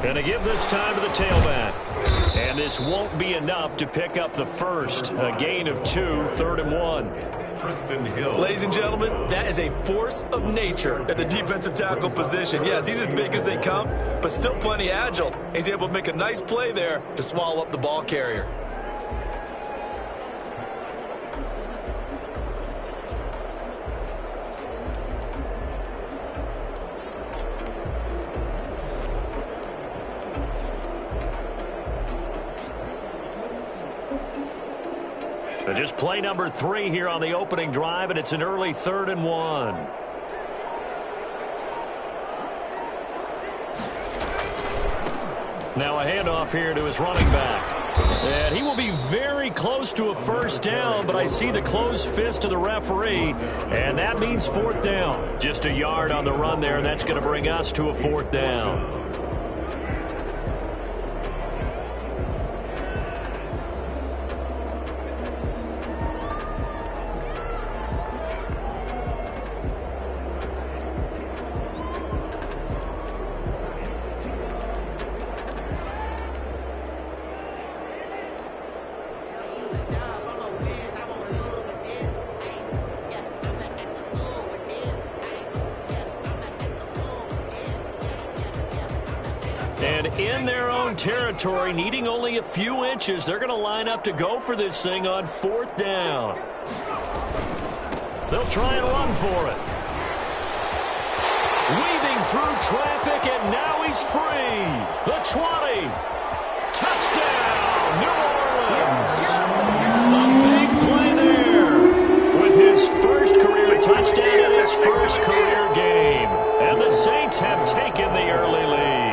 Gonna give this time to the tailback. And this won't be enough to pick up the first. A gain of 2, 3rd and 1. Ladies and gentlemen, that is a force of nature at the defensive tackle position. Yes, he's as big as they come, but still plenty agile. He's able to make a nice play there to swallow up the ball carrier. Just play number 3 here on the opening drive, and it's an early 3rd and 1. Now a handoff here to his running back. And he will be very close to a first down, but I see the closed fist of the referee, and that means 4th down. Just a yard on the run there, and that's going to bring us to a 4th down. And in their own territory, needing only a few inches, they're going to line up to go for this thing on 4th down. They'll try and run for it. Weaving through traffic, and now he's free. The 20. Touchdown, New Orleans. A big play there with his first career touchdown in his first career game. And the Saints have taken the early lead.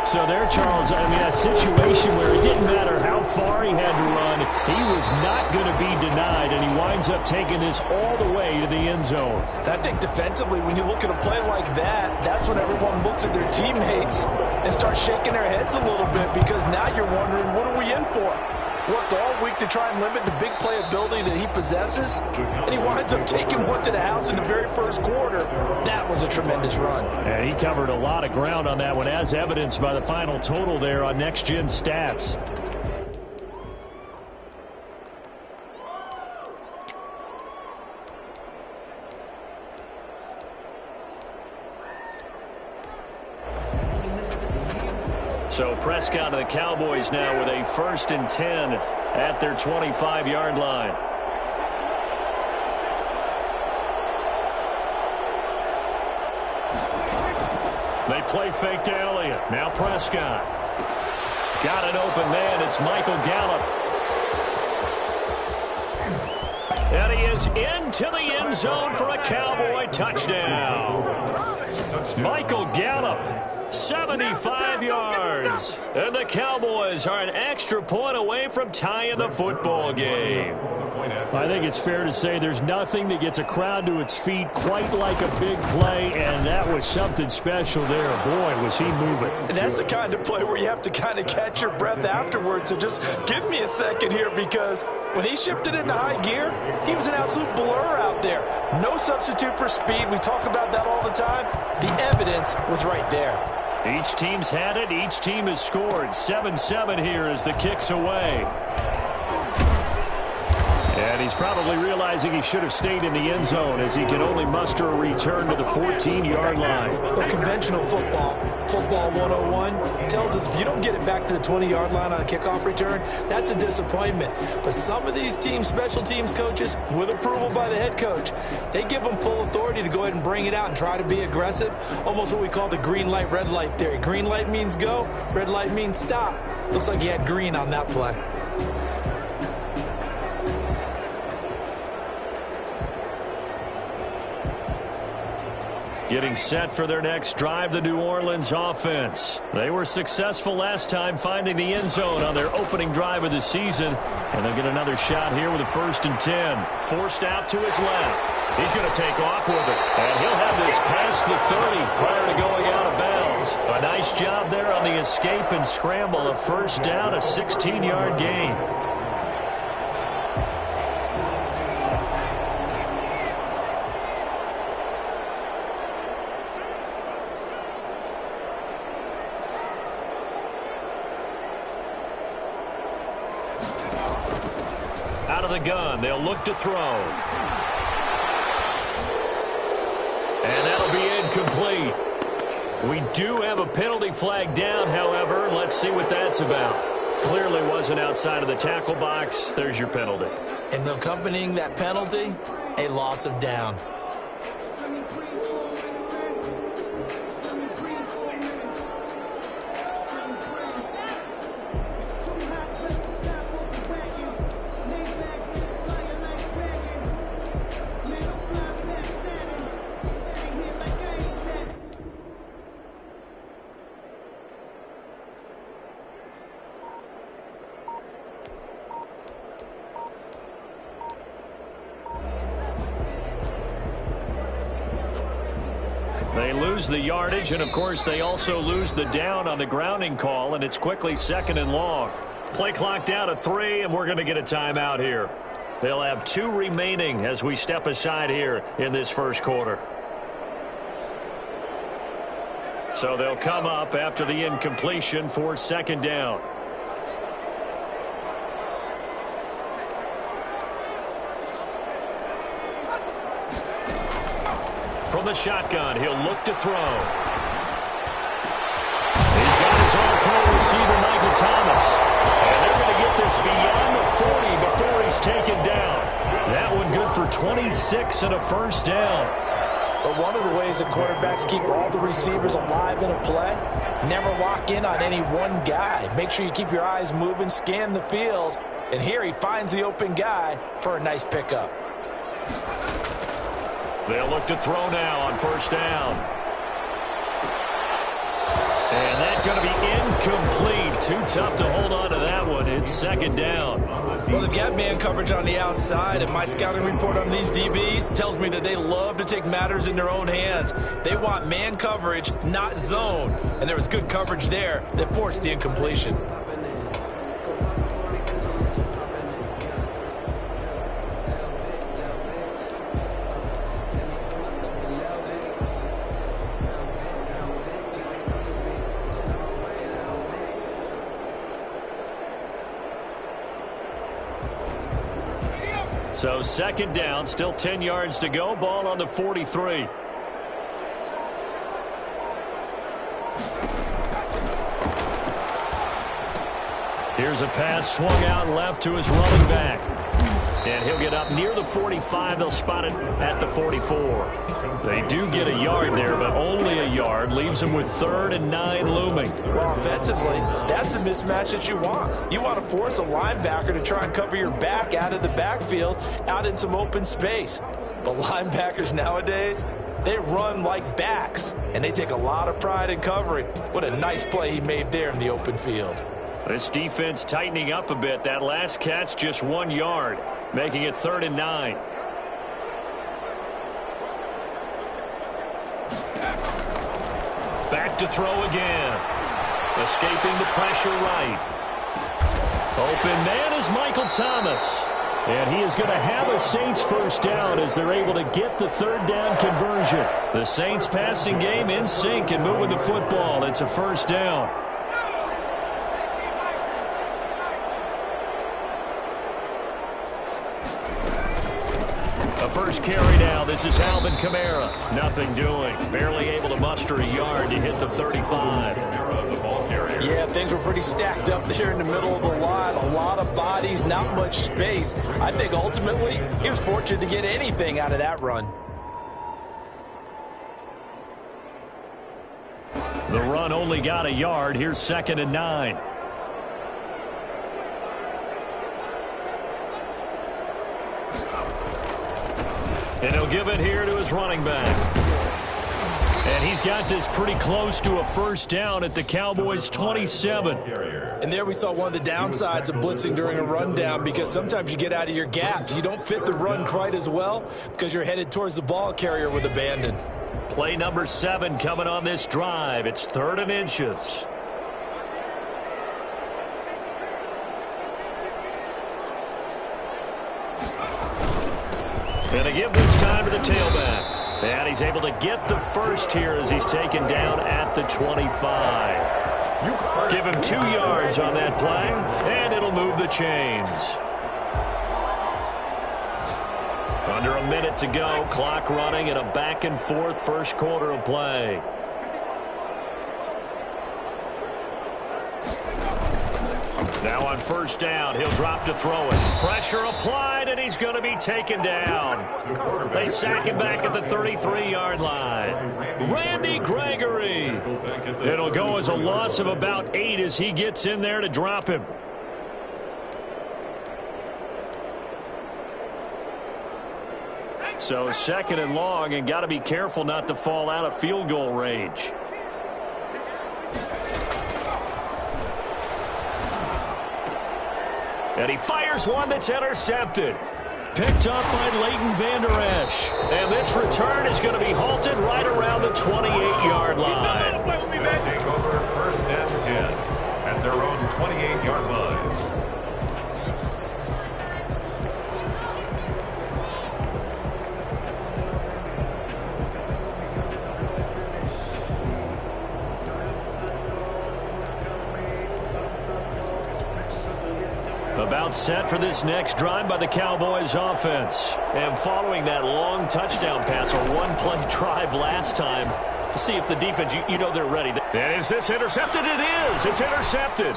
So there, Charles, I mean, a situation where it didn't matter how far he had to run, he was not going to be denied, and he winds up taking this all the way to the end zone. I think defensively, when you look at a play like that, that's when everyone looks at their teammates and starts shaking their heads a little bit, because now you're wondering, what are we in for? Worked all week to try and limit the big playability that he possesses, and he winds up taking one to the house in the very first quarter. That was a tremendous run. And he covered a lot of ground on that one, as evidenced by the final total there on Next Gen Stats. So Prescott and the Cowboys now with a 1st and 10 at their 25-yard line. They play fake to Elliott. Now Prescott. Got an open man. It's Michael Gallup. And he is into the end zone for a Cowboy touchdown. Michael Gallup, 75 yards. And the Cowboys are an extra point away from tying the football game. I think it's fair to say there's nothing that gets a crowd to its feet quite like a big play, and that was something special there. Boy, was he moving. And that's the kind of play where you have to kind of catch your breath afterwards. So just give me a second here, because when he shifted into high gear, he was an absolute blur out there. No substitute for speed. We talk about that all the time. The evidence was right there. Each team's had it. Each team has scored. 7-7 here as the kick's away. And he's probably realizing he should have stayed in the end zone, as he can only muster a return to the 14-yard line. Well, conventional football 101, tells us if you don't get it back to the 20-yard line on a kickoff return, that's a disappointment. But some of these teams, special teams coaches, with approval by the head coach, they give them full authority to go ahead and bring it out and try to be aggressive. Almost what we call the green light, red light theory. Green light means go, red light means stop. Looks like he had green on that play. Getting set for their next drive, the New Orleans offense. They were successful last time finding the end zone on their opening drive of the season. And they'll get another shot here with a 1st and 10. Forced out to his left. He's going to take off with it. And he'll have this past the 30 prior to going out of bounds. A nice job there on the escape and scramble. A 1st down, a 16-yard gain. Out of the gun, they'll look to throw. And that'll be incomplete. We do have a penalty flag down, however. Let's see what that's about. Clearly wasn't outside of the tackle box. There's your penalty. And accompanying that penalty, a loss of down. They lose the yardage, and, of course, they also lose the down on the grounding call, and it's quickly 2nd and long. Play clock down to 3, and we're going to get a timeout here. They'll have 2 remaining as we step aside here in this first quarter. So they'll come up after the incompletion for 2nd down. From the shotgun, he'll look to throw. He's got his all-pro receiver, Michael Thomas. And they're going to get this beyond the 40 before he's taken down. That one good for 26 and a first down. But one of the ways that quarterbacks keep all the receivers alive in a play, never lock in on any one guy. Make sure you keep your eyes moving, scan the field. And here he finds the open guy for a nice pickup. They'll look to throw now on first down. And that's going to be incomplete. Too tough to hold on to that one. It's 2nd down. Well, they've got man coverage on the outside, and my scouting report on these DBs tells me that they love to take matters in their own hands. They want man coverage, not zone. And there was good coverage there that forced the incompletion. So 2nd down, still 10 yards to go. Ball on the 43. Here's a pass swung out left to his running back. And he'll get up near the 45. They'll spot it at the 44. They do get a yard there, but only a yard. Leaves them with 3rd and 9 looming. Well, offensively, that's the mismatch that you want. You want to force a linebacker to try and cover your back out of the backfield, out in some open space. But linebackers nowadays, they run like backs, and they take a lot of pride in covering. What a nice play he made there in the open field. This defense tightening up a bit. That last catch just 1 yard, making it 3rd and 9. Back to throw again. Escaping the pressure right. Open man is Michael Thomas. And he is going to have a Saints first down as they're able to get the 3rd down conversion. The Saints passing game in sync and moving the football. It's a first down. First carry now. This is Alvin Kamara. Nothing doing. Barely able to muster a yard to hit the 35. Yeah, things were pretty stacked up there in the middle of the line. A lot of bodies, not much space. I think ultimately he was fortunate to get anything out of that run. The run only got a yard. Here's 2nd and 9. And he'll give it here to his running back. And he's got this pretty close to a first down at the Cowboys' 27. And there we saw one of the downsides of blitzing during a rundown, because sometimes you get out of your gaps. You don't fit the run quite as well because you're headed towards the ball carrier with abandon. Play number 7 coming on this drive. It's 3rd and inches. And they give this time to the tailback. And he's able to get the first here as he's taken down at the 25. Give him 2 yards on that play, and it'll move the chains. Under a minute to go. Clock running in a back-and-forth first quarter of play. Now on first down, he'll drop to throw it. Pressure applied, and he's going to be taken down. They sack him back at the 33-yard line. Randy Gregory. It'll go as a loss of about 8 as he gets in there to drop him. So second and long, and got to be careful not to fall out of field goal range. And he fires one that's intercepted. Picked up by Leighton Vander Esch. And this return is going to be halted right around the 28-yard line. Take over first and 10 at their own 28-yard line. About set for this next drive by the Cowboys offense. And following that long touchdown pass, or one-play drive last time, to see if the defense, you know they're ready. And is this intercepted? It is. It's intercepted.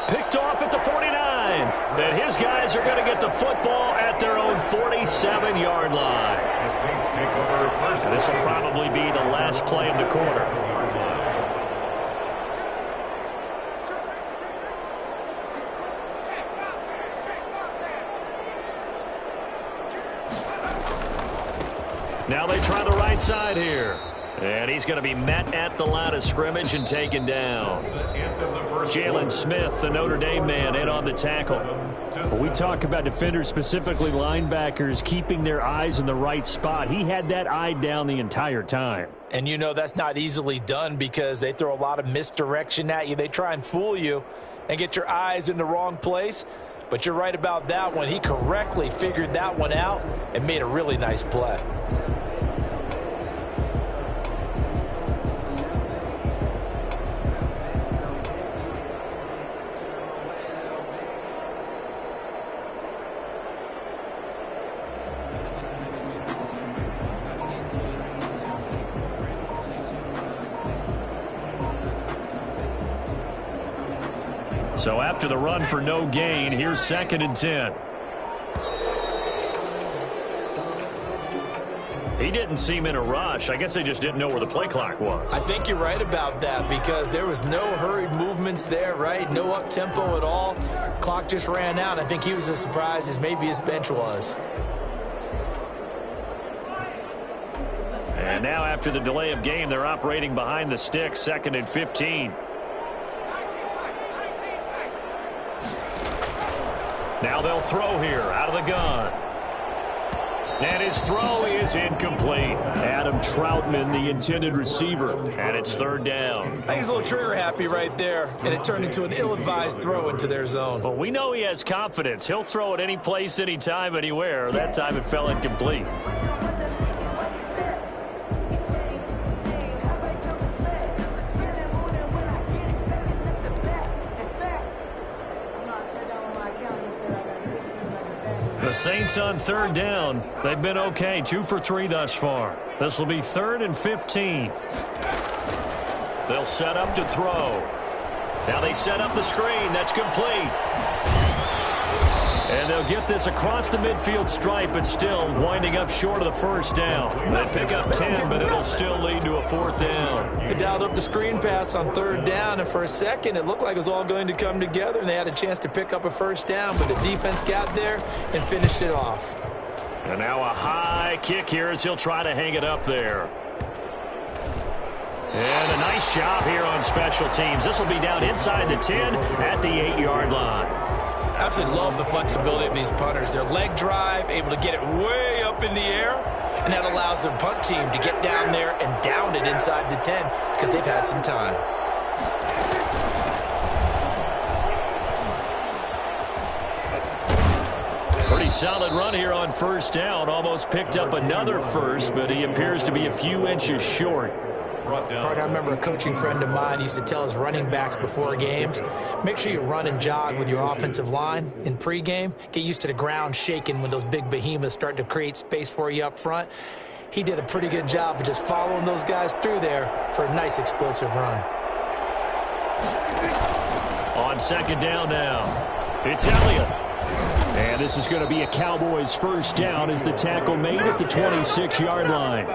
Picked off at the 49. And his guys are going to get the football at their own 47-yard line. The Saints take over first. This will probably be the last play of the quarter. Now they try the right side here. And he's going to be met at the line of scrimmage and taken down. Jalen Smith, the Notre Dame man, in on the tackle. When we talk about defenders, specifically linebackers, keeping their eyes in the right spot, he had that eye down the entire time. And you know that's not easily done because they throw a lot of misdirection at you. They try and fool you and get your eyes in the wrong place. But you're right about that one. He correctly figured that one out and made a really nice play. So after the run for no gain, here's 2nd and 10. He didn't seem in a rush. I guess they just didn't know where the play clock was. I think you're right about that because there was no hurried movements there, right? No up-tempo at all. Clock just ran out. I think he was as surprised as maybe his bench was. And now after the delay of game, they're operating behind the sticks, 2nd and 15. Now they'll throw here out of the gun. And his throw is incomplete. Adam Troutman, the intended receiver. And it's 3rd down. I think he's a little trigger happy right there. And it turned into an ill-advised throw into their zone. But we know he has confidence. He'll throw it any place, anytime, anywhere. That time it fell incomplete. The Saints on 3rd down. They've been okay, 2 for 3 thus far. This will be 3rd and 15. They'll set up to throw. Now they set up the screen. That's complete. And they'll get this across the midfield stripe, but still winding up short of the 1st down. They pick up 10, but it'll still lead to a 4th down. They dialed up the screen pass on 3rd down, and for a second it looked like it was all going to come together, and they had a chance to pick up a 1st down, but the defense got there and finished it off. And now a high kick here as he'll try to hang it up there. And a nice job here on special teams. This will be down inside the 10 at the 8-yard line. Absolutely love the flexibility of these punters. Their leg drive, able to get it way up in the air, and that allows their punt team to get down there and down it inside the 10 because they've had some time. Pretty solid run here on 1st down. Almost picked up another first, but he appears to be a few inches short. brought down. I remember a coaching friend of mine used to tell his running backs before games, make sure you run and jog with your offensive line in pregame. Get used to the ground shaking when those big behemoths start to create space for you up front. He did a pretty good job of just following those guys through there for a nice explosive run. On second down now, it's Elliott. And this is going to be a Cowboys first down as the tackle made at the 26-yard line.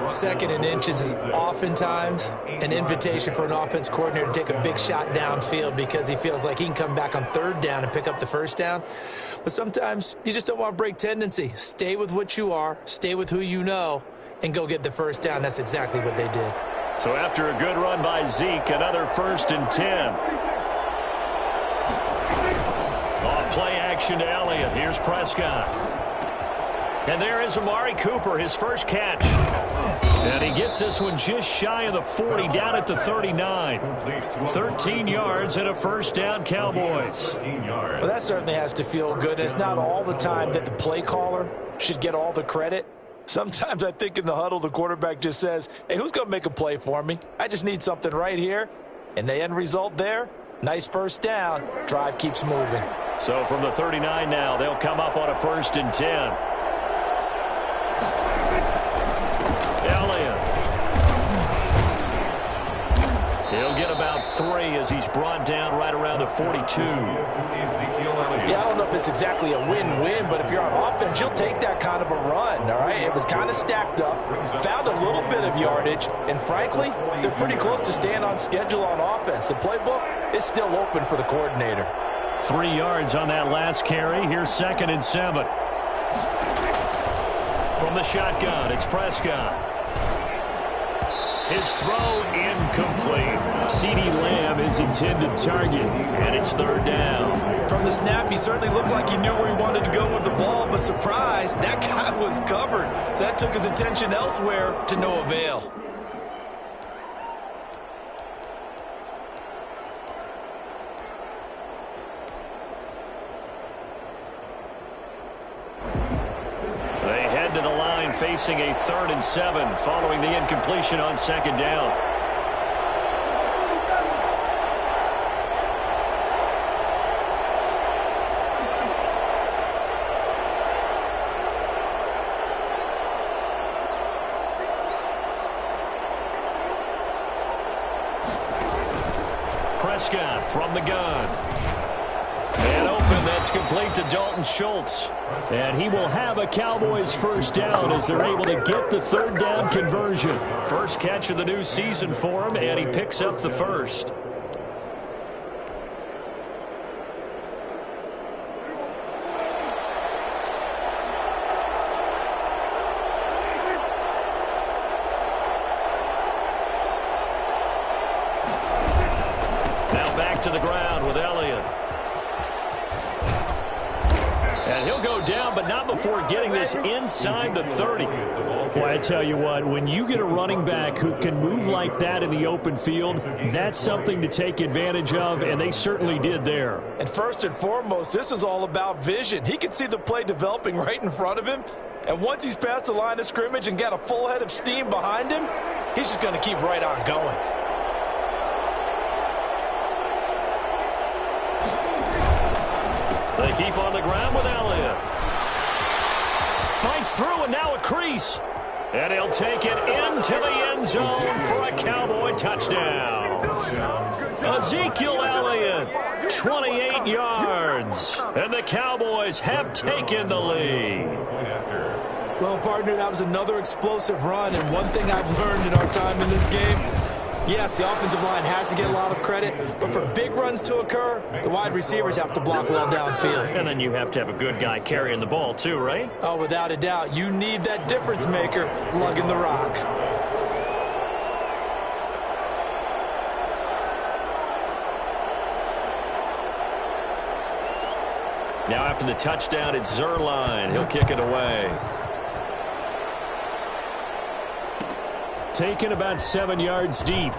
Second and inches is oftentimes an invitation for an offense coordinator to take a big shot downfield because he feels like he can come back on third down and pick up the first down. But sometimes you just don't want to break tendency. Stay with what you are, stay with who you know, and go get the first down. That's exactly what they did. So after a good run by Zeke, another 1st and 10. On play action to Elliott. Here's Prescott. And there is Amari Cooper, his first catch. And he gets this one just shy of the 40, down at the 39. 13 yards and a first down, Cowboys. Well, that certainly has to feel good. It's not all the time that the play caller should get all the credit. Sometimes I think in the huddle, the quarterback just says, hey, who's going to make a play for me? I just need something right here. And the end result there, nice first down. Drive keeps moving. So from the 39 now, they'll come up on a 1st and 10. Elliott. He'll get about 3 as he's brought down right around the 42. Yeah, I don't know if it's exactly a win-win, but if you're on offense, you'll take that kind of a run, all right? It was kind of stacked up, found a little bit of yardage, and frankly, they're pretty close to staying on schedule on offense. The playbook is still open for the coordinator. 3 yards on that last carry. Here's 2nd and 7. From the shotgun, it's Prescott. His throw incomplete. CeeDee Lamb is intended target, and it's 3rd down. From the snap, he certainly looked like he knew where he wanted to go with the ball, but surprise, that guy was covered. So that took his attention elsewhere to no avail. They head to the line facing a 3rd and 7 following the incompletion on 2nd down. Prescott from the gun. And open, that's complete to Dalton Schultz. And he will have a Cowboys first down as they're able to get the 3rd down conversion. First catch of the new season for him, and he picks up the first. Now back to the ground with Elliott. And he'll go down, but not before getting this inside the 30. Well, I tell you what, when you get a running back who can move like that in the open field, that's something to take advantage of, and they certainly did there. And first and foremost, this is all about vision. He can see the play developing right in front of him, and once he's past the line of scrimmage and got a full head of steam behind him, he's just going to keep right on going. They keep on the ground with Elliott. Fights through, and now a crease. And he'll take it into the end zone for a Cowboy touchdown. Ezekiel Elliott, 28 yards. And the Cowboys have taken the lead. Well, partner, that was another explosive run, and one thing I've learned in our time in this game, yes, the offensive line has to get a lot of credit, but for big runs to occur, the wide receivers have to block well downfield. And then you have to have a good guy carrying the ball too, right? Oh, without a doubt. You need that difference maker lugging the rock. Now after the touchdown, it's Zerline. He'll kick it away. Taken about 7 yards deep.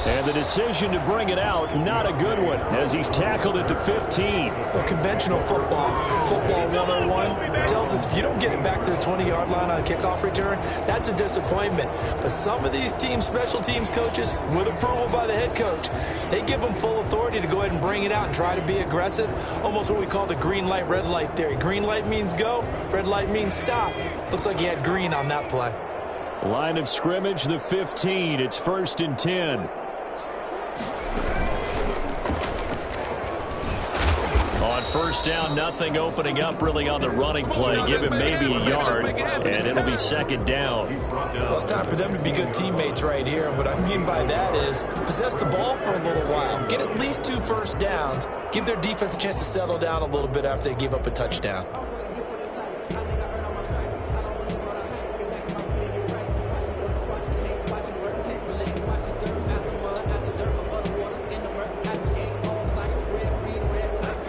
And the decision to bring it out, not a good one, as he's tackled it to 15. Well, conventional football 101, tells us if you don't get it back to the 20-yard line on a kickoff return, that's a disappointment. But some of these teams, special teams coaches, with approval by the head coach, they give them full authority to go ahead and bring it out and try to be aggressive, almost what we call the green light, red light theory. Green light means go, red light means stop. Looks like he had green on that play. Line of scrimmage, the 15. It's 1st and 10. On 1st down, nothing opening up really on the running play. Give him maybe a yard, and it'll be 2nd down. Well, it's time for them to be good teammates right here. And what I mean by that is possess the ball for a little while. Get at least 2 first downs. Give their defense a chance to settle down a little bit after they give up a touchdown.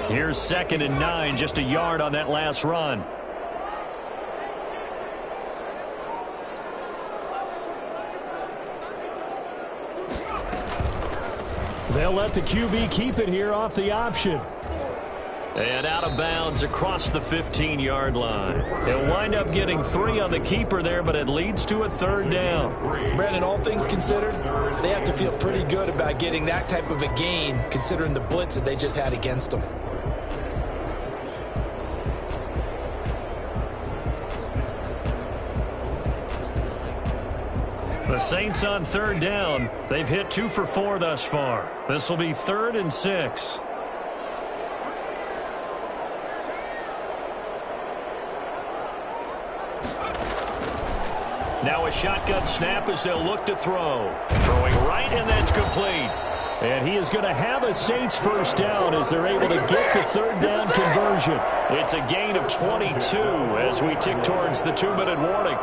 Here's 2nd and 9, just a yard on that last run. They'll let the QB keep it here off the option. And out of bounds across the 15-yard line. They'll wind up getting 3 on the keeper there, but it leads to a 3rd down. Brandon, all things considered, they have to feel pretty good about getting that type of a gain, considering the blitz that they just had against them. The Saints on 3rd down. They've hit 2 for 4 thus far. This will be 3rd and 6. Now a shotgun snap as they'll look to throw. Throwing right, and that's complete. And he is going to have a Saints 1st down as they're able to get the 3rd down conversion. It's a gain of 22 as we tick towards the 2-minute warning.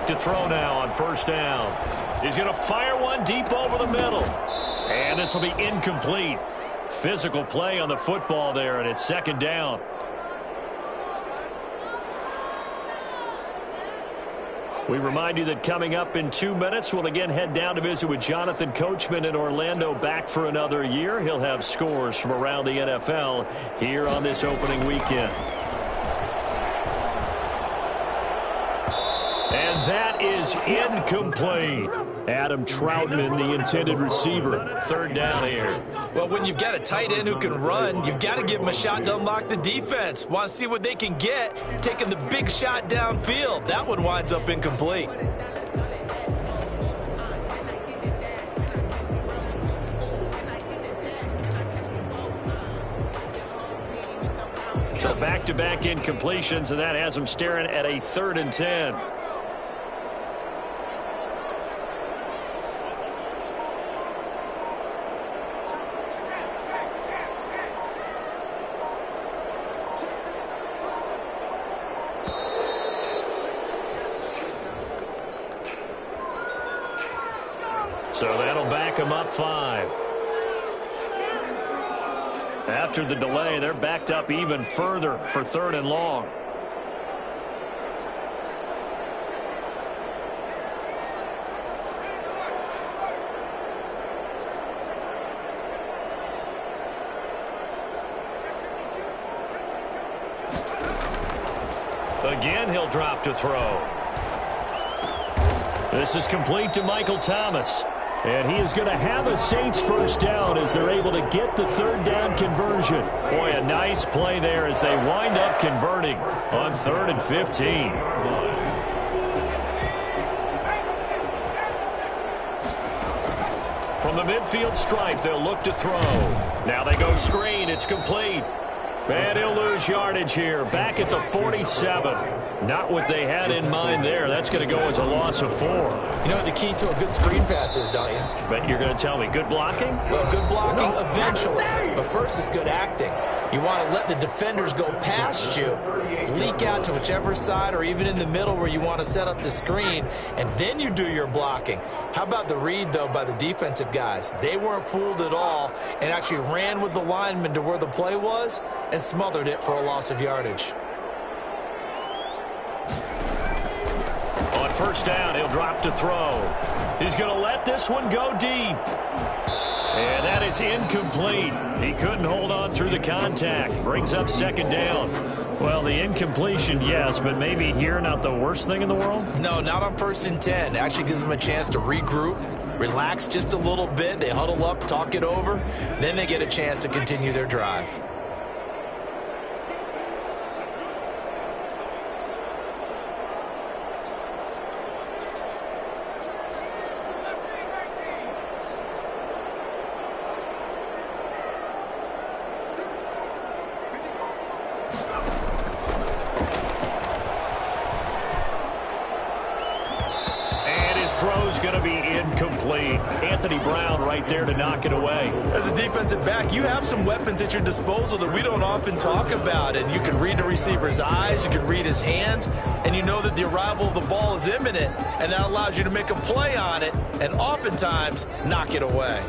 To throw now on 1st down. He's going to fire one deep over the middle. And this will be incomplete. Physical play on the football there, and it's 2nd down. We remind you that coming up in 2 minutes, we'll again head down to visit with Jonathan Coachman in Orlando, back for another year. He'll have scores from around the NFL here on this opening weekend. And that is incomplete. Adam Troutman, the intended receiver. 3rd down here. Well, when you've got a tight end who can run, you've got to give him a shot to unlock the defense. Want to see what they can get, taking the big shot downfield. That one winds up incomplete. So back-to-back incompletions, and that has them staring at a 3rd and 10. So that'll back them up 5. After the delay, they're backed up even further for 3rd and long. Again, he'll drop to throw. This is complete to Michael Thomas. And he is going to have a Saints 1st down as they're able to get the 3rd down conversion. Boy, a nice play there as they wind up converting on 3rd and 15. From the midfield stripe, they'll look to throw. Now they go screen. It's complete. And he'll lose yardage here. Back at the 47. Not what they had in mind there. That's going to go as a loss of 4. You know what the key to a good screen pass is, don't you? But you're going to tell me good blocking? Well, good blocking eventually. But first is good acting. You want to let the defenders go past you, leak out to whichever side or even in the middle where you want to set up the screen, and then you do your blocking. How about the read, though, by the defensive guys? They weren't fooled at all and actually ran with the lineman to where the play was and smothered it for a loss of yardage. On first down, he'll drop to throw. He's going to let this one go deep. And that is incomplete. He couldn't hold on through the contact. Brings up second down. Well, the incompletion, yes, but maybe here not the worst thing in the world? No, not on 1st and 10. It actually gives them a chance to regroup, relax just a little bit. They huddle up, talk it over. Then they get a chance to continue their drive. Throw's going to be incomplete. Anthony Brown right there to knock it away. As a defensive back, you have some weapons at your disposal that we don't often talk about. And you can read the receiver's eyes, you can read his hands, and you know that the arrival of the ball is imminent, and that allows you to make a play on it and oftentimes knock it away.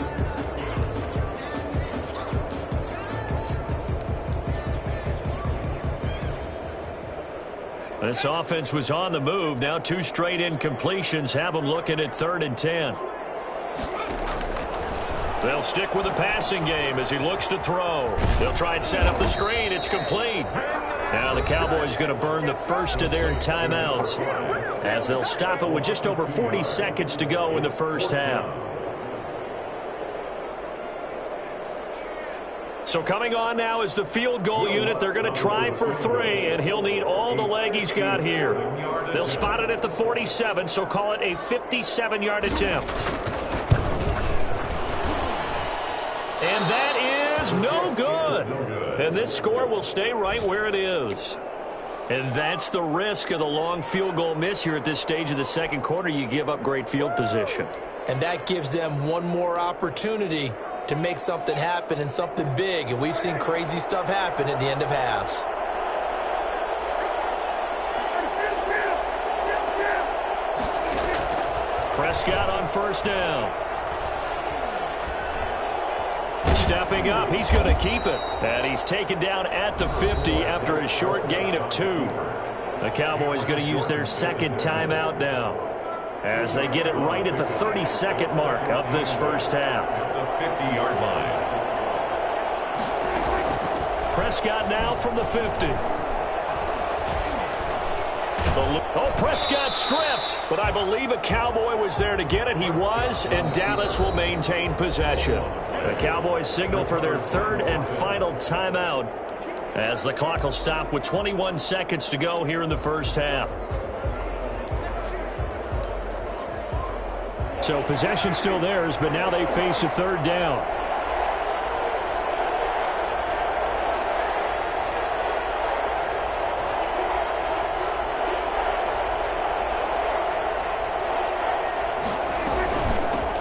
This offense was on the move. Now 2 straight incompletions have them looking at 3rd and 10. They'll stick with the passing game as he looks to throw. They'll try and set up the screen. It's complete. Now the Cowboys going to burn the first of their timeouts as they'll stop it with just over 40 seconds to go in the first half. So coming on now is the field goal unit. They're going to try for 3, and he'll need all the leg he's got here. They'll spot it at the 47, so call it a 57-yard attempt. And that is no good. And this score will stay right where it is. And that's the risk of the long field goal miss here at this stage of the second quarter. You give up great field position. And that gives them one more opportunity to make something happen and something big. And we've seen crazy stuff happen at the end of halves. Prescott on first down. Stepping up, he's going to keep it. And he's taken down at the 50 after a short gain of 2. The Cowboys going to use their second timeout now, as they get it right at the 32nd mark of this first half. The 50-yard line. Prescott now from the 50. Oh, Prescott stripped, but I believe a Cowboy was there to get it. He was, and Dallas will maintain possession. The Cowboys signal for their 3rd and final timeout as the clock will stop with 21 seconds to go here in the first half. So possession still theirs, but now they face a 3rd down.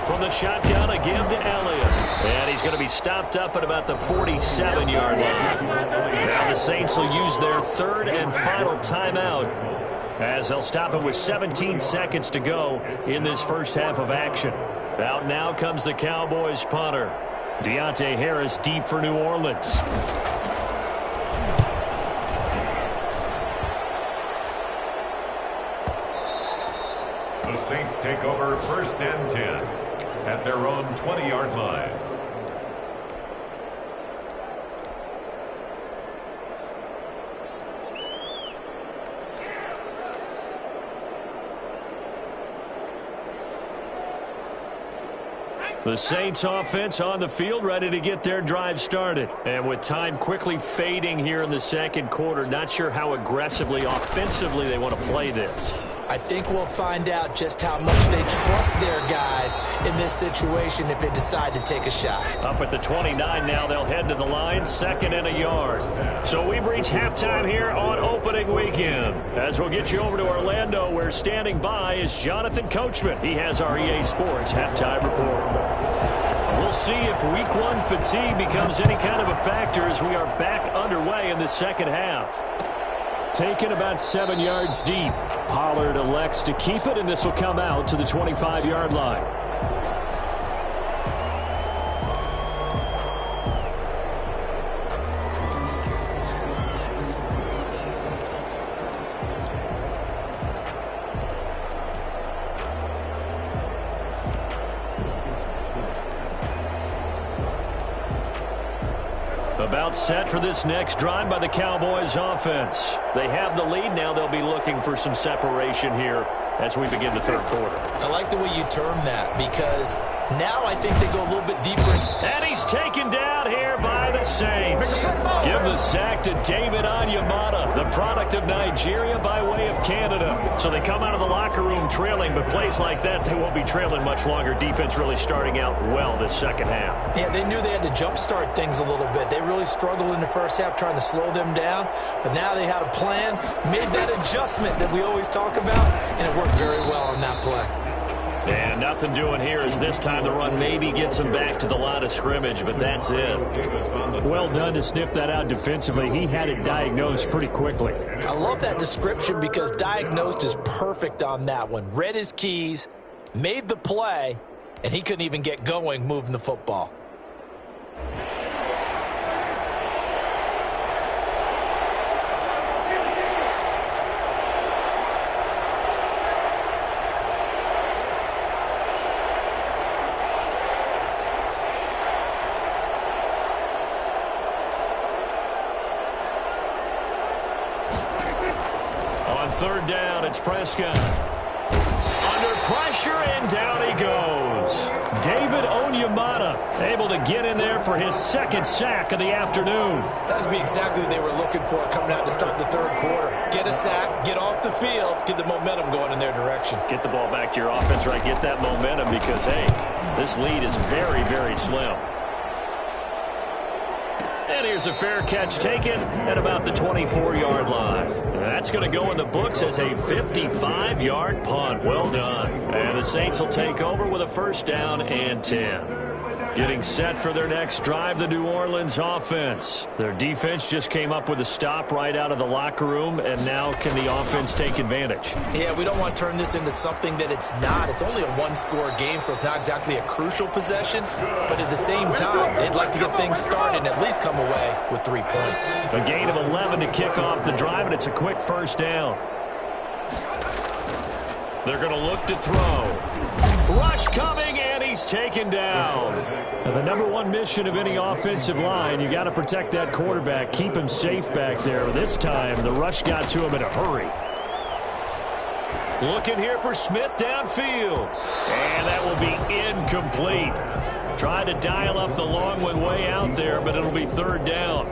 From the shotgun, a give to Elliott. And he's going to be stopped up at about the 47-yard line. Now the Saints will use their 3rd and final timeout, as they'll stop it with 17 seconds to go in this first half of action. Out now comes the Cowboys punter. Deontay Harris deep for New Orleans. The Saints take over 1st and 10 at their own 20-yard line. The Saints offense on the field, ready to get their drive started. And with time quickly fading here in the second quarter, not sure how aggressively, offensively they want to play this. I think we'll find out just how much they trust their guys in this situation if they decide to take a shot. Up at the 29 now, they'll head to the line, 2nd and a yard. So we've reached halftime here on opening weekend. As we'll get you over to Orlando, where standing by is Jonathan Coachman. He has our EA Sports halftime report. We'll see if week one fatigue becomes any kind of a factor as we are back underway in the second half. Taken about 7 yards deep. Pollard elects to keep it, and this will come out to the 25-yard line. About set for this next drive by the Cowboys offense. They have the lead. Now they'll be looking for some separation here as we begin the third quarter. I like the way you term that because now I think they go a little bit deeper. And he's taken down here by the Saints. Give the sack to David Onyemata, the product of Nigeria by way of Canada. So they come out of the locker room trailing, but plays like that, they won't be trailing much longer. Defense really starting out well this second half. Yeah, they knew they had to jumpstart things a little bit. They really struggled in the first half trying to slow them down, but now they had a plan, made that adjustment that we always talk about, and it worked very well on that play. And nothing doing here as this time the run maybe gets him back to the line of scrimmage, but that's it. Well done to sniff that out defensively. He had it diagnosed pretty quickly. I love that description because diagnosed is perfect on that one. Read his keys, made the play, and he couldn't even get going moving the football. Third down, it's Prescott. Under pressure, and down he goes. David Onyemata able to get in there for his second sack of the afternoon. That would be exactly what they were looking for coming out to start the third quarter. Get a sack, get off the field, get the momentum going in their direction. Get the ball back to your offense, right? Get that momentum because, hey, this lead is very, very slim. And here's a fair catch taken at about the 24-yard line. That's going to go in the books as a 55-yard punt. Well done. And the Saints will take over with a first down and 10. Getting set for their next drive, the New Orleans offense. Their defense just came up with a stop right out of the locker room, and now can the offense take advantage? Yeah, we don't want to turn this into something that it's not. It's only a one-score game, so it's not exactly a crucial possession. But at the same time, they'd like to get things started and at least come away with 3 points. A gain of 11 to kick off the drive, and it's a quick first down. They're going to look to throw. Rush coming, and he's taken down. Now, the number one mission of any offensive line, you got to protect that quarterback, keep him safe back there. This time, the rush got to him in a hurry. Looking here for Smith downfield. And that will be incomplete. Tried to dial up the long one way out there, but it'll be third down.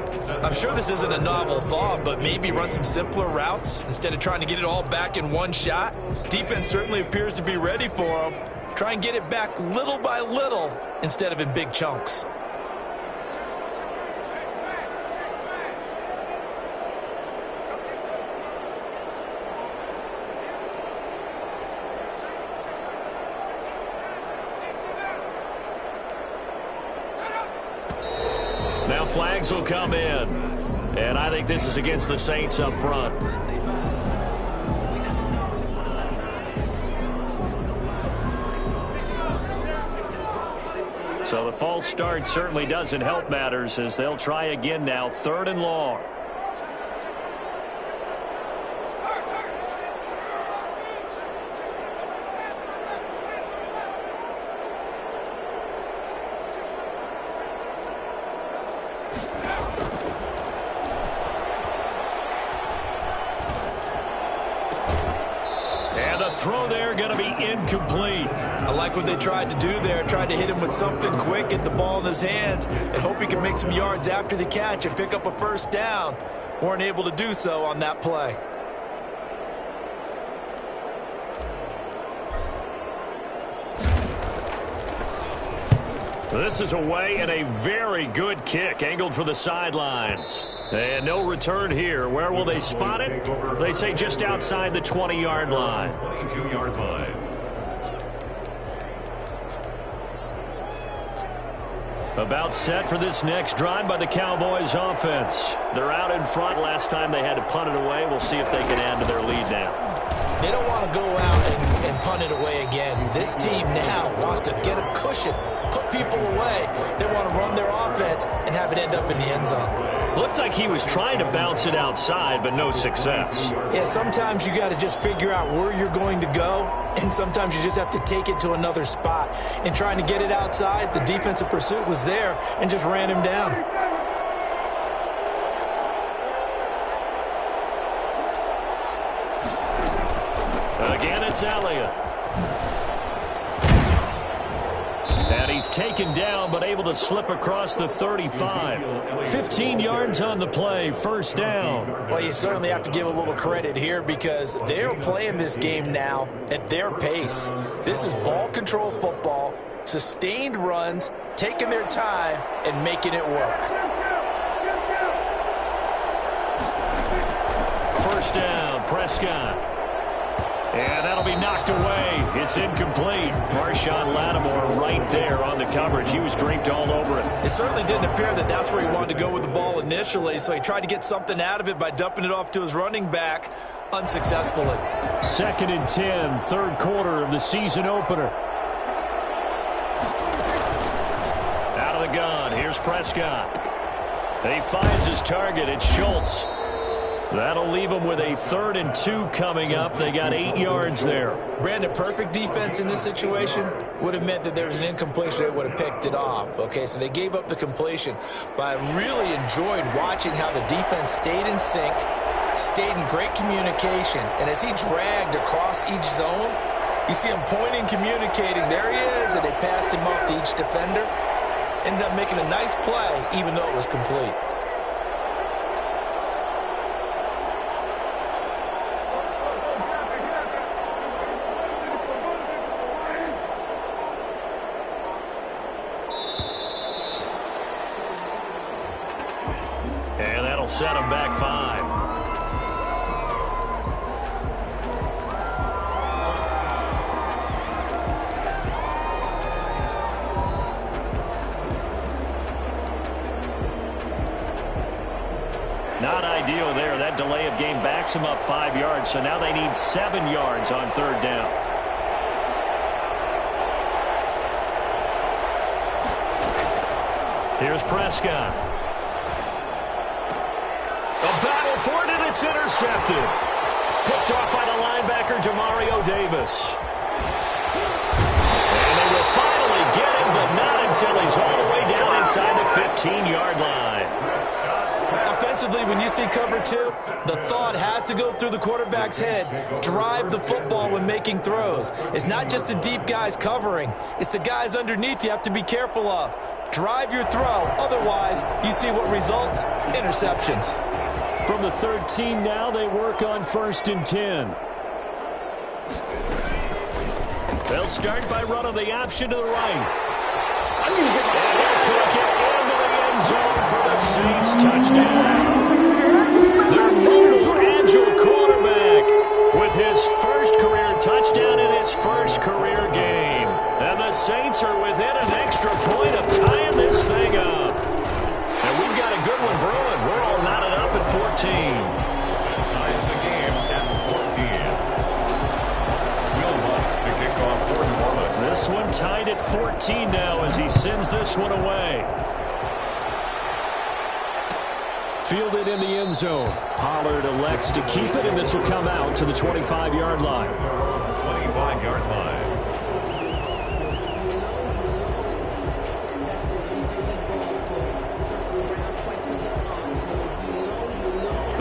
I'm sure this isn't a novel thought, but maybe run some simpler routes instead of trying to get it all back in one shot. Defense certainly appears to be ready for them. Try and get it back little by little instead of in big chunks. Now flags will come in. And I think this is against the Saints up front. So the false start certainly doesn't help matters as they'll try again now, third and long. And the throw there going to be incomplete. I like what they tried to do there. Tried to hit him with something quick, get the ball in his hands, and hope he can make some yards after the catch and pick up a first down. Weren't able to do so on that play. This is away and a very good kick angled for the sidelines. And no return here. Where will they spot it? They say just outside the 20-yard line. 22-yard line. About set for this next drive by the Cowboys offense. They're out in front. Last time they had to punt it away. We'll see if they can add to their lead now. They don't want to go out and punt it away again. This team now wants to get a cushion, put people away. They want to run their offense and have it end up in the end zone. Looked like he was trying to bounce it outside, but no success. Yeah, sometimes you got to just figure out where you're going to go, and sometimes you just have to take it to another spot. And trying to get it outside, the defensive pursuit was there and just ran him down. Again, it's Elliott. And he's taken down, but able to slip across the 35. 15 yards on the play, first down. Well, you certainly have to give a little credit here because they're playing this game now at their pace. This is ball control football, sustained runs, taking their time, and making it work. First down, Prescott. And that'll be knocked away. It's incomplete. Marshawn Lattimore right there on the coverage. He was draped all over it. It certainly didn't appear that that's where he wanted to go with the ball initially, so he tried to get something out of it by dumping it off to his running back unsuccessfully. 2nd and 10, third quarter of the season opener. Out of the gun, here's Prescott. He finds his target. It's Schultz. That'll leave them with a 3rd and 2 coming up. They got 8 yards there. Brandon, perfect defense in this situation would have meant that there was an incompletion. They would have picked it off. Okay, so they gave up the completion. But I really enjoyed watching how the defense stayed in sync, stayed in great communication. And as he dragged across each zone, you see him pointing, communicating. There he is, and they passed him off to each defender. Ended up making a nice play, even though it was complete. And that'll set him back 5. Not ideal there. That delay of game backs him up 5 yards, so now they need 7 yards on 3rd down. Here's Prescott. A battle for it, and it's intercepted. Picked off by the linebacker, Demario Davis. And they will finally get him, but not until he's all the way down inside the 15-yard line. Offensively, when you see cover 2, the thought has to go through the quarterback's head. Drive the football when making throws. It's not just the deep guys covering. It's the guys underneath you have to be careful of. Drive your throw. Otherwise, you see what results? Interceptions. From the 13 now, they work on 1st and 10. They'll start by running the option to the right. I'm going to get my snap took it into the end zone for the Saints touchdown. Their mobile, agile quarterback with his first career touchdown in his first career game. And the Saints are within an extra point of tying this thing up. And we've got a good one brewing. We're all knotted up at 14. Ties the game at 14. Will wants to kick off for New Orleans. This one tied at 14 now as he sends this one away. Fielded in the end zone. Pollard elects to keep it, and this will come out to the 25-yard line. 25-yard line.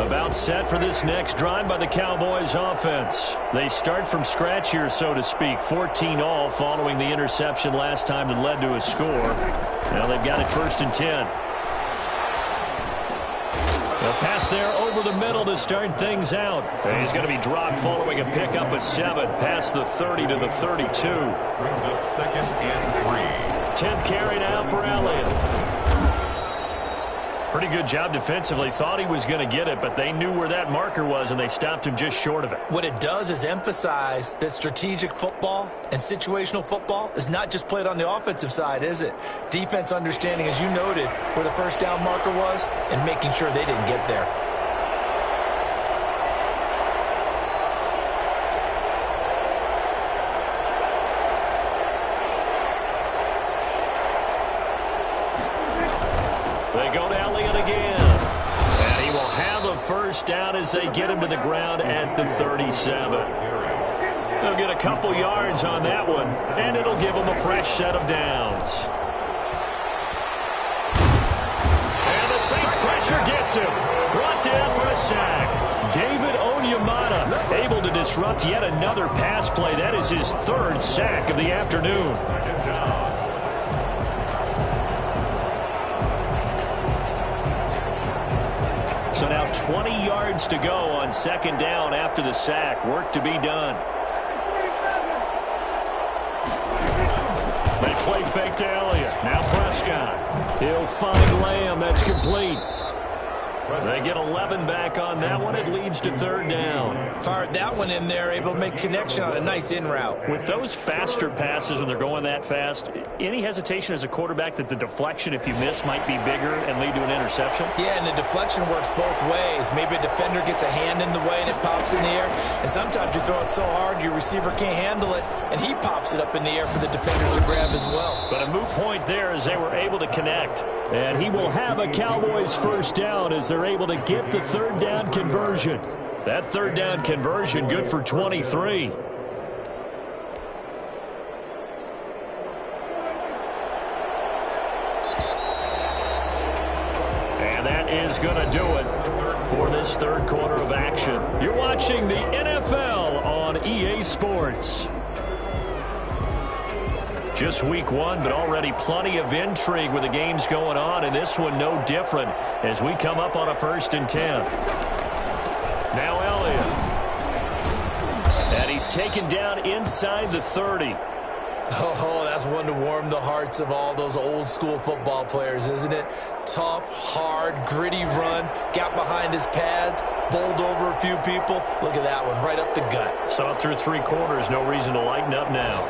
About set for this next drive by the Cowboys offense. They start from scratch here, so to speak. 14 all following the interception last time that led to a score. Now they've got it 1st and 10. A pass there over the middle to start things out. And he's going to be dropped following a pickup of 7 past the 30 to the 32. Brings up 2nd and 3. 10th carry now for Elliott. Pretty good job defensively. Thought he was going to get it, but they knew where that marker was, and they stopped him just short of it. What it does is emphasize that strategic football and situational football is not just played on the offensive side, is it? Defense understanding, as you noted, where the first down marker was and making sure they didn't get there. They go to Elliott again. And he will have a first down as they get him to the ground at the 37. They'll get a couple yards on that one, and it'll give them a fresh set of downs. And the Saints pressure gets him. Brought down for a sack. David Onyemata able to disrupt yet another pass play. That is his third sack of the afternoon. So now 20 yards to go on second down after the sack. Work to be done. They play fake to Elliott. Now Prescott. He'll find Lamb. That's complete. They get 11 back on that one. It leads to third down. Fired that one in there, able to make connection on a nice in route. With those faster passes when they're going that fast, any hesitation as a quarterback that the deflection, if you miss, might be bigger and lead to an interception? Yeah, and the deflection works both ways. Maybe a defender gets a hand in the way and it pops in the air. And sometimes you throw it so hard your receiver can't handle it, and he pops it up in the air for the defenders to grab as well. But a moot point there as they were able to connect. And he will have a Cowboys first down as they're able to get the third down conversion. That third down conversion good for 23. And that is going to do it for this third quarter of action. You're watching the NFL on EA Sports. Just week one, but already plenty of intrigue with the games going on, and this one no different as we come up on a 1st and 10. Now Elliott. And he's taken down inside the 30. Oh, that's one to warm the hearts of all those old school football players, isn't it? Tough, hard, gritty run, got behind his pads, bowled over a few people. Look at that one, right up the gut. Saw it through 3 quarters, no reason to lighten up now.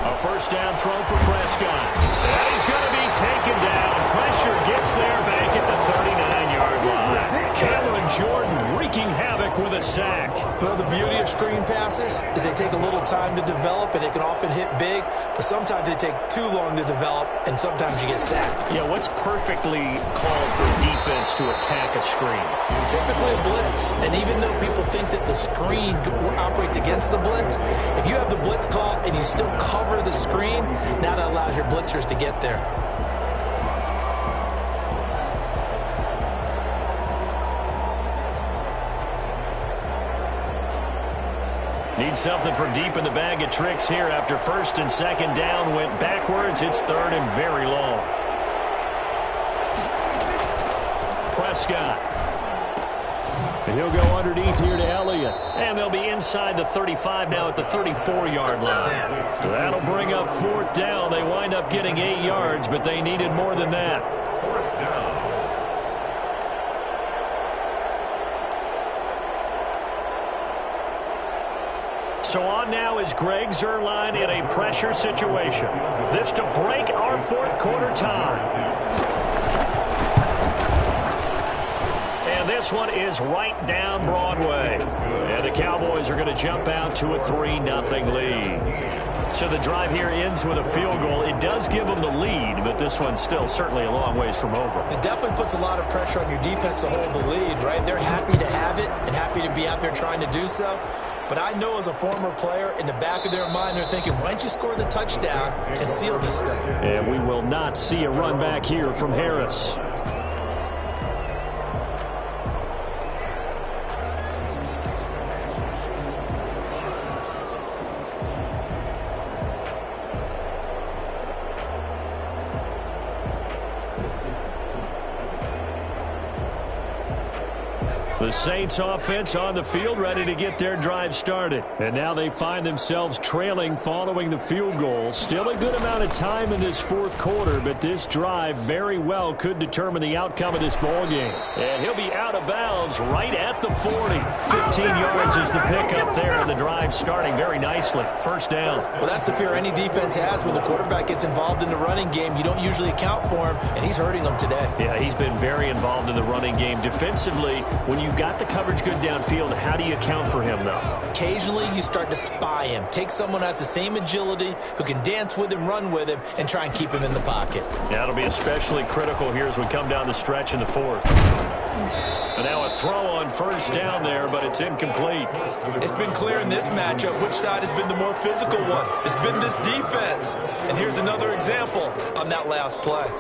A first down throw for Prescott. And he's going to be taken down. Pressure gets there back at the 39-yard line. Cameron Jordan wreaking havoc with a sack. Well, the beauty of screen passes is they take a little time to develop, and they can often hit big, but sometimes they take too long to develop, and sometimes you get sacked. Yeah, what's perfectly called for defense to attack a screen? Typically a blitz, and even though people think that the screen operates against the blitz, if you have the blitz call and you still cover the screen, now that allows your blitzers to get there. Need something from deep in the bag of tricks here after 1st and 2nd down went backwards. It's 3rd and very long. Prescott. And he'll go underneath here to Elliott. And they'll be inside the 35 now at the 34-yard line. So that'll bring up 4th down. They wind up getting 8 yards, but they needed more than that. 4th down. So on now is Greg Zuerlein in a pressure situation. This to break our 4th quarter tie. And this one is right down Broadway. And the Cowboys are going to jump out to a 3-0 lead. So the drive here ends with a field goal. It does give them the lead, but this one's still certainly a long ways from over. It definitely puts a lot of pressure on your defense to hold the lead, right? They're happy to have it and happy to be out there trying to do so. But I know as a former player, in the back of their mind, they're thinking, why don't you score the touchdown and seal this thing? And we will not see a run back here from Harris. The The Saints offense on the field, ready to get their drive started. And now they find themselves trailing following the field goal. Still a good amount of time in this fourth quarter, but this drive very well could determine the outcome of this ball game. And he'll be out of bounds right at the 40. 15 yards is the pickup there, and the drive starting very nicely. First down. Well, that's the fear any defense has when the quarterback gets involved in the running game. You don't usually account for him, and he's hurting them today. Yeah, he's been very involved in the running game. Defensively, when you got the coverage good downfield, how do you account for him, though? Occasionally, you start to spy him. Take someone who has the same agility, who can dance with him, run with him, and try and keep him in the pocket. That'll be especially critical here as we come down the stretch in the fourth. And now a throw on first down there, but it's incomplete. It's been clear in this matchup which side has been the more physical one. It's been this defense. And here's another example on that last play.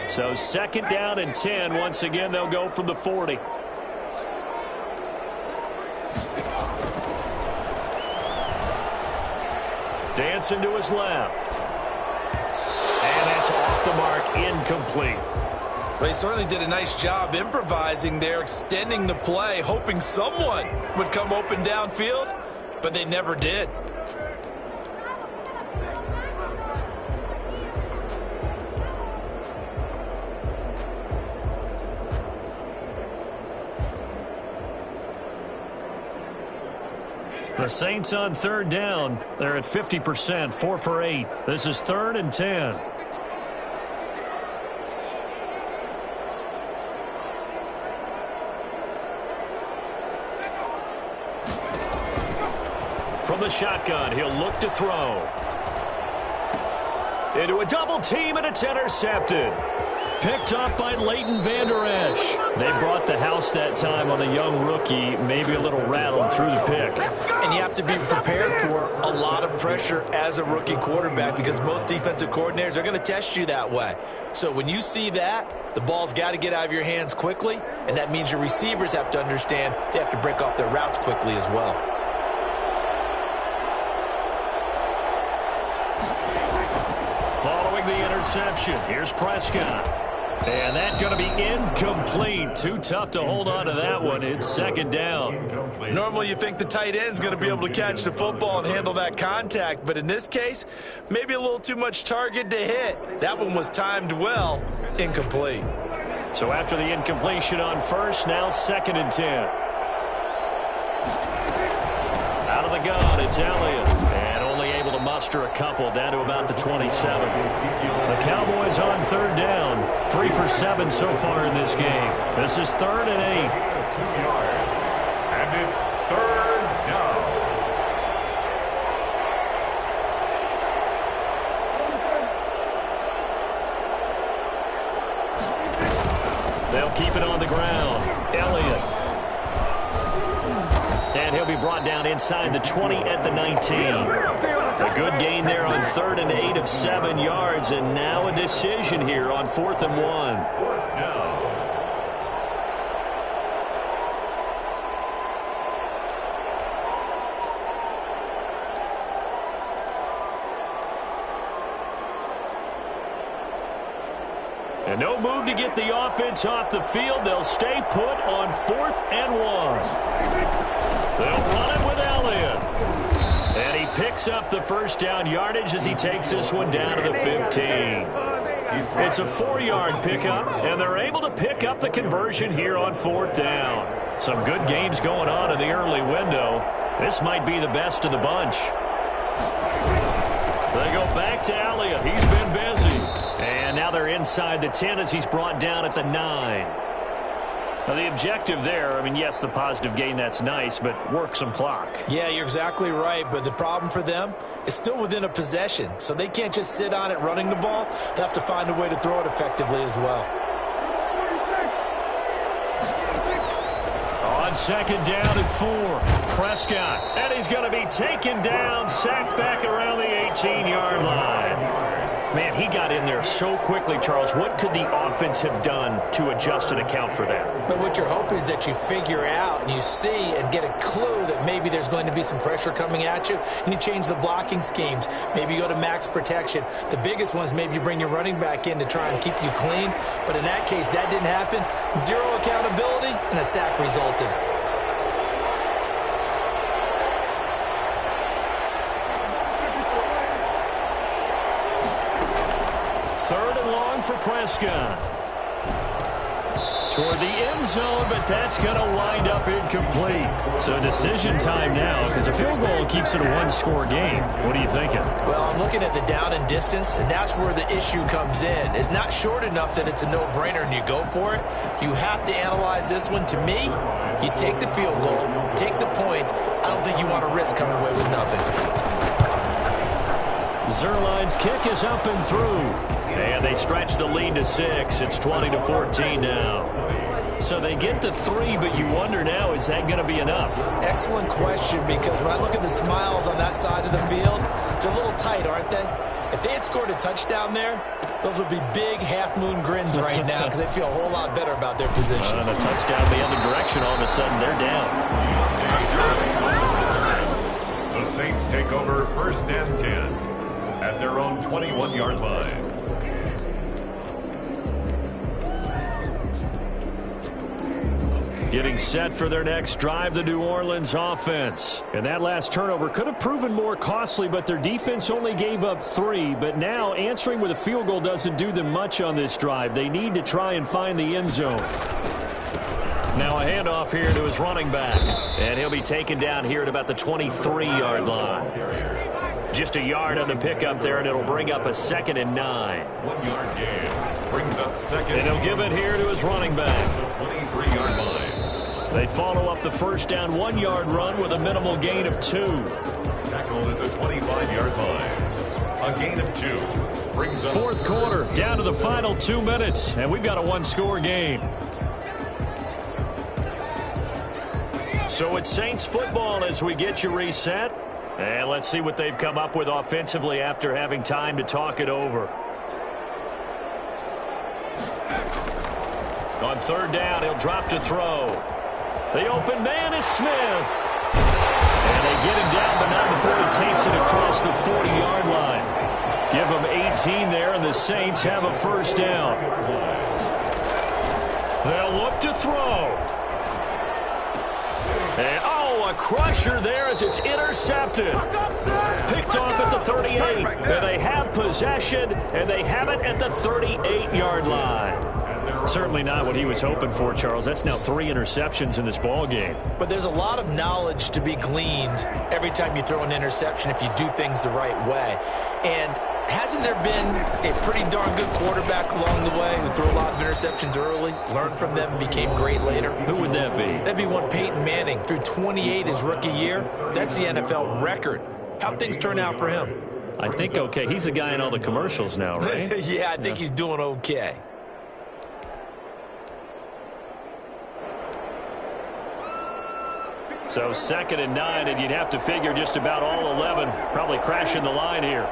So second down and 10. Once again, they'll go from the 40. Dancing to his left. And that's off the mark, incomplete. Well, he certainly did a nice job improvising there, extending the play, hoping someone would come open downfield, but they never did. The Saints on third down. They're at 50%, 4 for 8. This is 3rd and 10. From the shotgun, he'll look to throw. Into a double team, and it's intercepted. Picked up by Leighton Vander Esch. They brought the house that time on the young rookie, maybe a little rattled through the pick. And you have to be prepared for a lot of pressure as a rookie quarterback because most defensive coordinators are going to test you that way. So when you see that, the ball's got to get out of your hands quickly, and that means your receivers have to understand they have to break off their routes quickly as well. Following the interception, here's Prescott. And that's going to be incomplete. Too tough to hold on to that one. It's second down. Normally you think the tight end's going to be able to catch the football and handle that contact, but in this case, maybe a little too much target to hit. That one was timed well. Incomplete. So after the incompletion on first, now 2nd and 10. Out of the gun, it's Elliott. And only able to muster a couple down to about the 27. The Cowboys on third down. 3 for 7 so far in this game. This is 3rd and 8. 2 yards. And it's 3rd down. They'll keep it on the ground. Elliott. And he'll be brought down inside the 20 at the 19. A good gain there on 3rd and 8 of 7 yards, and now a decision here on 4th and 1. 4th down. And no move to get the offense off the field. They'll stay put on 4th and 1. They'll run it with Elliott. And he picks up the first down yardage as he takes this one down to the 15. It's a 4-yard pickup, and they're able to pick up the conversion here on 4th down. Some good games going on in the early window. This might be the best of the bunch. They go back to Elliott. He's been busy. And now they're inside the 10 as he's brought down at the 9. Now the objective there, I mean, yes, the positive gain, that's nice, but work some clock. Yeah, you're exactly right, but the problem for them is still within a possession, so they can't just sit on it running the ball. They have to find a way to throw it effectively as well. On on 2nd down and 4. Prescott, and he's going to be taken down, sacked back around the 18-yard line. Man, he got in there so quickly, Charles. What could the offense have done to adjust and account for that? But what you're hoping is that you figure out and you see and get a clue that maybe there's going to be some pressure coming at you, and you change the blocking schemes. Maybe you go to max protection. The biggest one is maybe you bring your running back in to try and keep you clean. But in that case, that didn't happen. Zero accountability, and a sack resulted. For Prescott. Toward the end zone, but that's going to wind up incomplete. So decision time now, because a field goal keeps it a one-score game. What are you thinking? Well, I'm looking at the down and distance, and that's where the issue comes in. It's not short enough that it's a no-brainer and you go for it. You have to analyze this one. To me, you take the field goal, take the points. I don't think you want to risk coming away with nothing. Zerline's kick is up and through. And they stretch the lead to 6. It's 20-14 now. So they get to 3, but you wonder now, is that going to be enough? Excellent question, because when I look at the smiles on that side of the field, they're a little tight, aren't they? If they had scored a touchdown there, those would be big half-moon grins right now because they feel a whole lot better about their position. And a touchdown the other direction, all of a sudden they're down. The Saints take over 1st and 10 at their own 21-yard line. Getting set for their next drive, the New Orleans offense. And that last turnover could have proven more costly, but their defense only gave up 3. But now answering with a field goal doesn't do them much on this drive. They need to try and find the end zone. Now a handoff here to his running back. And he'll be taken down here at about the 23-yard line. Just a yard on the pickup there, and it'll bring up a 2nd and 9. 1-yard gain brings up 2nd. And he'll give it here to his running back. 23-yard line. They follow up the first down 1-yard run with a minimal gain of 2. Tackled at the 25-yard line. A gain of 2 brings up 4th quarter, down to the final 2 minutes, and we've got a one-score game. So it's Saints football as we get you reset. And let's see what they've come up with offensively after having time to talk it over. On 3rd down, he'll drop to throw. The open man is Smith. And they get him down, but not before he takes it across the 40-yard line. Give him 18 there, and the Saints have a 1st down. They'll look to throw. And, a crusher there as it's intercepted. Picked off at the 38. And they have possession, and they have it at the 38-yard line. Certainly not what he was hoping for, Charles. That's now 3 interceptions in this ball game. But there's a lot of knowledge to be gleaned every time you throw an interception if you do things the right way. And hasn't there been a pretty darn good quarterback along the way who threw a lot of interceptions early, learned from them, and became great later? Who would that be? That'd be one Peyton Manning. Threw 28 his rookie year. That's the NFL record. How'd things turn out for him? I think okay. He's the guy in all the commercials now, right? Yeah, I think he's doing okay. So 2nd and 9, and you'd have to figure just about all 11 probably crashing the line here.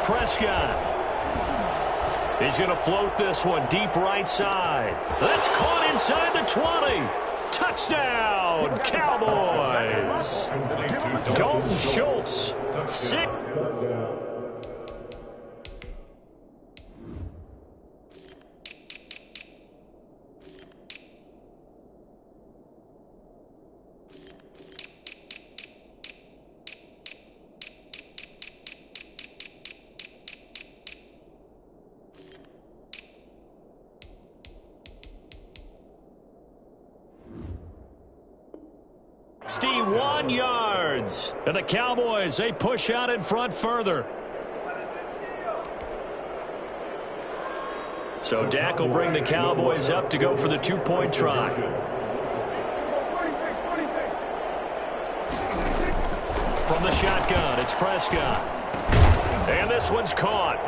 Prescott. He's going to float this one deep right side. That's caught inside the 20. Touchdown, Cowboys. Dalton Schultz, 6. Yards. And the Cowboys, they push out in front further. So Dak will bring the Cowboys up to go for the 2-point try. From the shotgun, it's Prescott. And this one's caught.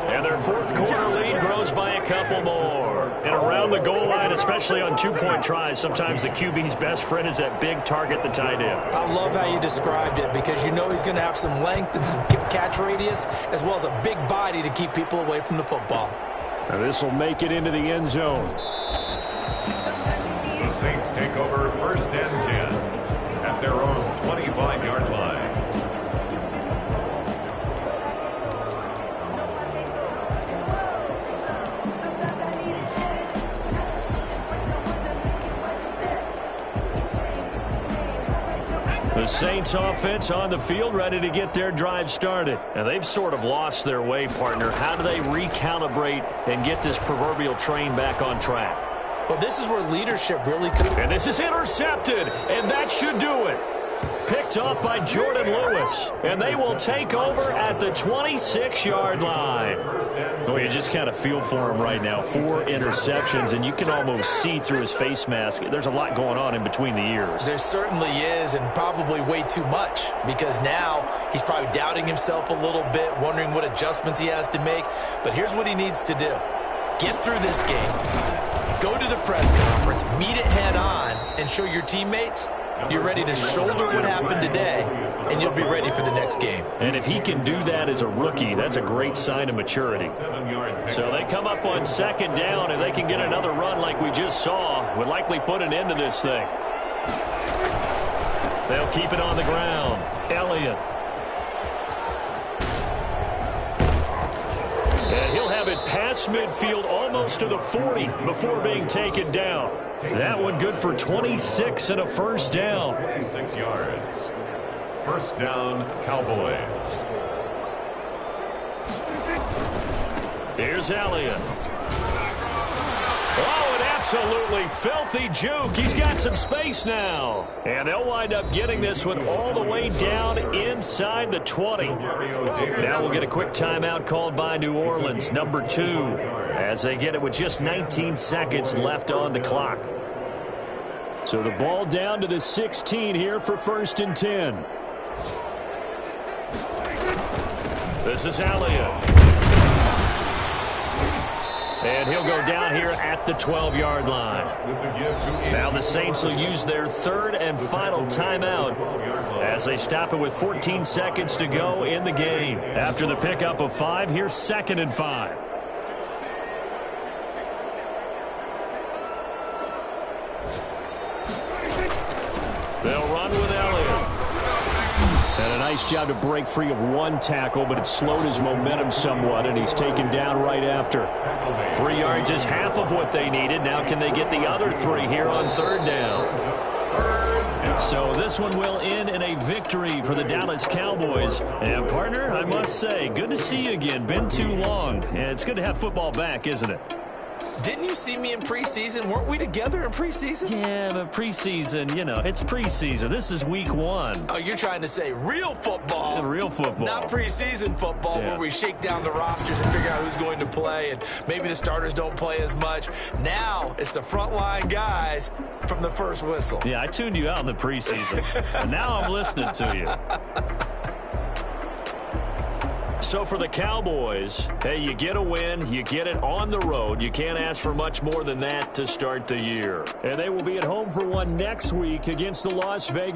And their fourth quarter lead grows by a couple more. And around the goal line, especially on two-point tries, sometimes the QB's best friend is that big target, the tight end. I love how you described it because you know he's going to have some length and some catch radius as well as a big body to keep people away from the football. And this will make it into the end zone. The Saints take over first and 10 at their own 25-yard line. The Saints offense on the field ready to get their drive started. And they've sort of lost their way, partner. How do they recalibrate and get this proverbial train back on track? Well, this is where leadership really comes. And this is intercepted, and that should do it. Picked off by Jordan Lewis. And they will take over at the 26-yard line. Oh, you just kind of feel for him right now. 4 interceptions, and you can almost see through his face mask. There's a lot going on in between the ears. There certainly is, and probably way too much, because now he's probably doubting himself a little bit, wondering what adjustments he has to make. But here's what he needs to do. Get through this game. Go to the press conference, meet it head on, and show your teammates you're ready to shoulder what happened today, and you'll be ready for the next game. And if he can do that as a rookie, that's a great sign of maturity. So they come up on second down, and they can get another run like we just saw. Would likely put an end to this thing. They'll keep it on the ground. Elliott. And he'll have it past midfield almost to the 40 before being taken down. That one good for 26 and a first down. 26 yards. First down, Cowboys. Here's Elliott. Oh, an absolutely filthy juke. He's got some space now. And they'll wind up getting this one all the way down inside the 20. Now we'll get a quick timeout called by New Orleans, number 2, as they get it with just 19 seconds left on the clock. So the ball down to the 16 here for first and 10. This is Elliott. And he'll go down here at the 12-yard line. Now the Saints will use their third and final timeout as they stop it with 14 seconds to go in the game. After the pickup of 5, here's second and 5. They'll run with Elliott. And a nice job to break free of one tackle, but it slowed his momentum somewhat, and he's taken down right after. 3 yards is half of what they needed. Now can they get the other 3 here on third down? So this one will end in a victory for the Dallas Cowboys. And, partner, I must say, good to see you again. Been too long. And it's good to have football back, isn't it? Didn't you see me in preseason? Weren't we together in preseason? Yeah, but preseason, you know, it's preseason. This is week 1. Oh, you're trying to say real football. Real football. Not preseason football where we shake down the rosters and figure out who's going to play, and maybe the starters don't play as much. Now it's the frontline guys from the first whistle. Yeah, I tuned you out in the preseason. And now I'm listening to you. So for the Cowboys, hey, you get a win, you get it on the road. You can't ask for much more than that to start the year. And they will be at home for one next week against the Las Vegas